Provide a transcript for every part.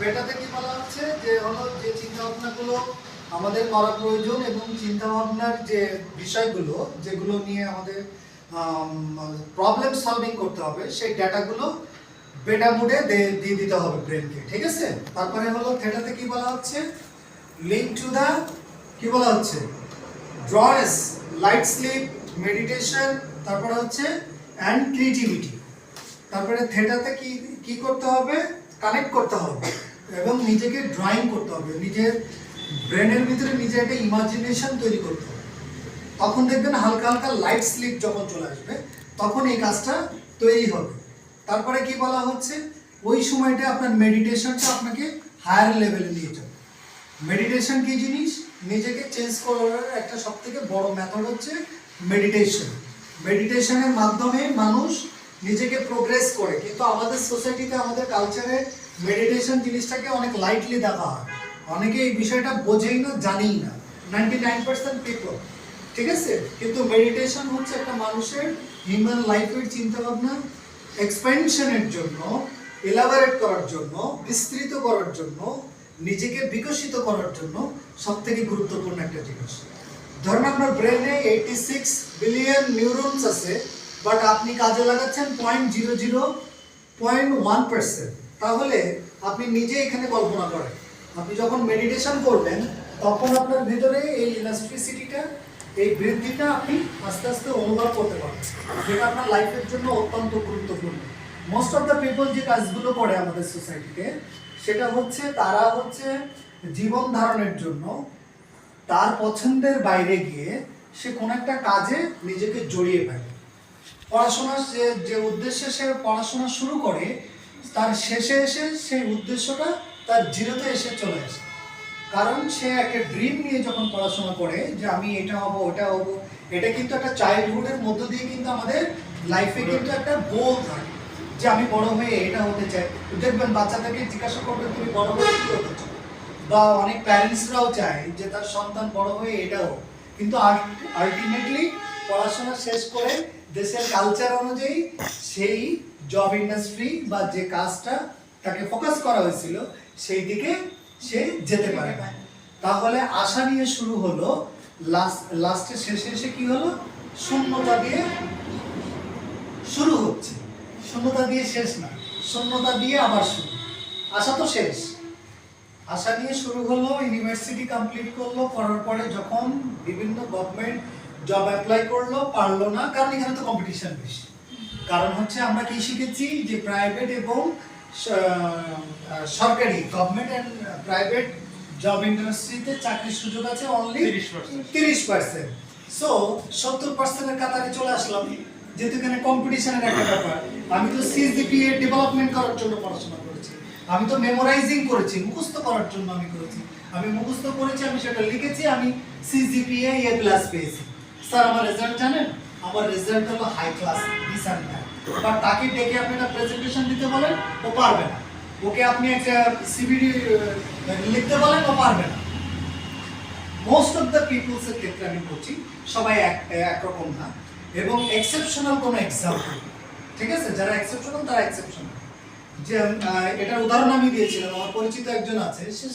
বেটাতে কি বলা হচ্ছে যে হলো যে চিন্তা ভাবনাগুলো আমাদের করা প্রয়োজন এবং চিন্তা ভাবনার যে বিষয়গুলো যেগুলো নিয়ে আমাদের প্রবলেম সলভিং করতে হবে সেই ডেটাগুলো বেটা মোডে দিয়ে দিতে হবে ব্রেনকে, ঠিক আছে। তারপরে হলো থেটাতে কি বলা হচ্ছে, লিঙ্ক টু দা কি বলা হচ্ছে ড্রনেস, লাইট স্লিপ, মেডিটেশন, তারপরে হচ্ছে অ্যান্ড ক্রিয়েটিভিটি। তারপরে থেটাতে কি কি করতে হবে, কানেক্ট করতে হবে এবং নিজেকে ড্রয়িং করতে হবে, নিজের ব্রেনের ভিতরে নিজে একটা ইমাজিনেশন তৈরি করতে হবে। তখন দেখবেন হালকা হালকা লাইট স্লিপ যখন চলে আসবে তখন এই কাজটা তৈরি হবে। তারপরে কি বলা হচ্ছে, ওই সময়টা আপনার মেডিটেশনটা আপনাকে হায়ার লেভেলে নিয়ে যাবে। মেডিটেশন কি জিনিস, নিজেকে চেঞ্জ করার একটা সবথেকে বড় মেথড হচ্ছে মেডিটেশন। মেডিটেশনের মাধ্যমে মানুষ নিজেকে প্রোগ্রেস করে, কিন্তু আমাদের সোসাইটিতে আমাদের কালচারে মেডিটেশন জিনিসটাকে অনেক লাইটলি দেখা হয়, অনেকে এই বিষয়টা বোঝেই না, জানেই না, 99% পিপল, ঠিক আছে। কিন্তু মেডিটেশন হচ্ছে একটা মানুষের হিউম্যান লাইফের চিন্তাভাবনা এক্সপেনশনের জন্য, এলাবোরেট করার জন্য, বিস্তৃত করার জন্য, নিজেকে বিকশিত করার জন্য সবথেকে গুরুত্বপূর্ণ একটা জিনিস। ধরুন আপনার ব্রেনে 86 বিলিয়ন নিউরনস আছে, বাট আপনি কাজে লাগাচ্ছেন 0.00.1%। তাহলে আপনি নিজে এখানে কল্পনা করেন, আপনি যখন মেডিটেশন করবেন তখন আপনার ভিতরে এই ইলাস্ট্রিসিটিটা, এই বৃদ্ধিটা আপনি আস্তে আস্তে অনুভব করতে পারবেন, যেটা আপনার লাইফের জন্য অত্যন্ত গুরুত্বপূর্ণ। মোস্ট অফ দ্য পিপল যে কাজগুলো করে আমাদের সোসাইটিতে, সেটা হচ্ছে তারা হচ্ছে জীবন ধারণের জন্য তার পছন্দের বাইরে গিয়ে সে কোনো একটা কাজে নিজেকে জড়িয়ে ফেলে। পড়াশোনা যে উদ্দেশ্যে সে পড়াশোনা শুরু করে, তার শেষে এসে সেই উদ্দেশ্যটা তার জিরোতে এসে চলে আসে। কারণ সে একটা ড্রিম নিয়ে যখন পড়াশোনা করে যে আমি এটা হব ওটা হব, এটা কিন্তু একটা চাইল্ডহুডের মধ্য দিয়ে কিন্তু আমাদের লাইফে কিন্তু একটা গোল থাকে যে আমি বড় হয়ে এটা হতে চাই। দেখবেন বাচ্চাদেরকে জিজ্ঞাসা করবেন তুমি বড় হয়ে কি হতে চাও, বা অনেক প্যারেন্টসরাও চায় যে তার সন্তান বড় হয়ে এটা হোক, কিন্তু আলটিমেটলি পড়াশোনা শেষ করে দেশের কালচার অনুযায়ী সেই জব ইন্ডাস্ট্রি বা যে কাজটা তাকে ফোকাস করা হয়েছিল সেই দিকে সে যেতে পারে না। তাহলে আশা নিয়ে শুরু হলো, লাস্টে শেষে এসে কি হলো, শূন্যতা দিয়ে শুরু হচ্ছে, শূন্যতা দিয়ে শেষ না, শূন্যতা দিয়ে আবার শুরু। আশা তো শেষ, আশা নিয়ে শুরু হলো, ইউনিভার্সিটি কমপ্লিট করলো, করার পরে যখন বিভিন্ন গভর্নমেন্ট জব অ্যাপ্লাই করলো, পারলো না, কারণ এখানে তো কম্পিটিশন বেশি। কারণ হচ্ছে আমরা কি শিখেছি যে প্রাইভেট এবং সরকারি, গভর্নমেন্ট অ্যান্ড প্রাইভেট জব ইন্ডাস্ট্রিতে চাকরির সুযোগ আছে অনলি 30%। সো 70%-এর কাতারে চলে আসলাম, যেহেতু এখানে কম্পিটিশনের একটা ব্যাপার। আমি তো সিজিপিএ ডেভেলপমেন্ট করার জন্য পড়াশোনা করেছি, আমি তো মেমোরাইজিং করেছি, মুখস্থ করার জন্য আমি করেছি, আমি মুখস্থ করেছি, আমি সেটা লিখেছি, আমি সিজিপিএ A+ পেয়েছি। স্যার আমার রেজাল্ট জানেন, আমার রেজাল্ট হলো high class, this and that. But তাকে ডেকে আপনি একটা প্রেজেন্টেশন দিতে বলেন, ও পারবে না। ওকে আপনি একটা সিভিডি লিখতে বলেন, ও পারবে না। মোস্ট অফ দ্য পিপলসের ক্ষেত্রে আমি বলছি, সবাই একরকম না, এবং এক্সেপশনাল কোনো এক্সাম্পল, ঠিক আছে, যারা এক্সেপশনাল তারা এক্সেপশনাল। যে এটার উদাহরণ আমি দিয়েছিলাম, আমার পরিচিত একজন আছে, সে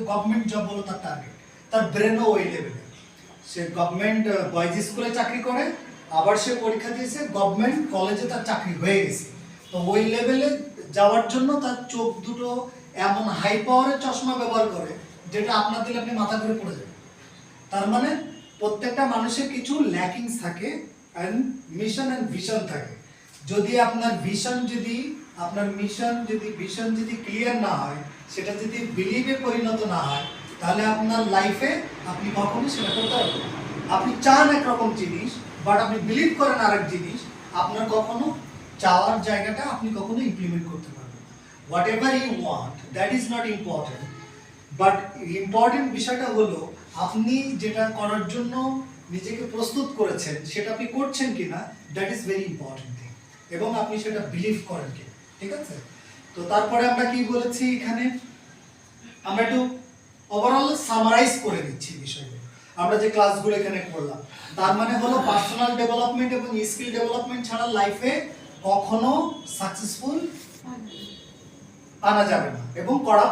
গভর্নমেন্ট জব হলো তার টার্গেট, তার ব্রেনও ওই লেভেলে। সে গভর্নমেন্ট বয়েজ স্কুলে চাকরি করে, আবার সে পরীক্ষা দিয়েছে, গভর্নমেন্ট কলেজে তার চাকরি হয়ে গেছে। তো ওই লেভেলে যাওয়ার জন্য তার চোখ দুটো এমন হাই পাওয়ারের চশমা ব্যবহার করে যেটা আপনার দিলে আপনি মাথা করে পড়ে যাবেন। তার মানে প্রত্যেকটা মানুষের কিছু ল্যাকিংস থাকে, অ্যান্ড মিশন অ্যান্ড ভিশন থাকে। যদি আপনার ভিশন যদি আপনার ভিশন যদি ক্লিয়ার না হয়, সেটা যদি বিলিভে পরিণত না হয়, তাহলে আপনার লাইফে আপনি কখনোই সেটা করতে পারবেন না। আপনি চান একরকম জিনিস, বাট আপনি বিলিভ করেন আরেক জিনিস, আপনার কখনো চাওয়ার জায়গাটা আপনি কখনো ইমপ্লিমেন্ট করতে পারবেন না। Whatever you want, that is not important, but important বিষয়টা হলো আপনি যেটা করার জন্য নিজেকে প্রস্তুত করেছেন সেটা আপনি করছেন কিনা, that is very important thing, এবং আপনি সেটা বিলিভ করেন কিনা, ঠিক আছে। তো তারপরে আমরা কি বলেছি এখানে, আমরা একটু ওভারঅল সামারাইজ করে দিচ্ছি বিষয়গুলো, আমরা যে ক্লাসগুলো এখানে করলাম। তার মানে হলো পার্সোনাল ডেভেলপমেন্ট এবং স্কিল ডেভেলপমেন্ট ছাড়া লাইফে কখনো সাকসেসফুল আনা যাবে না এবং করা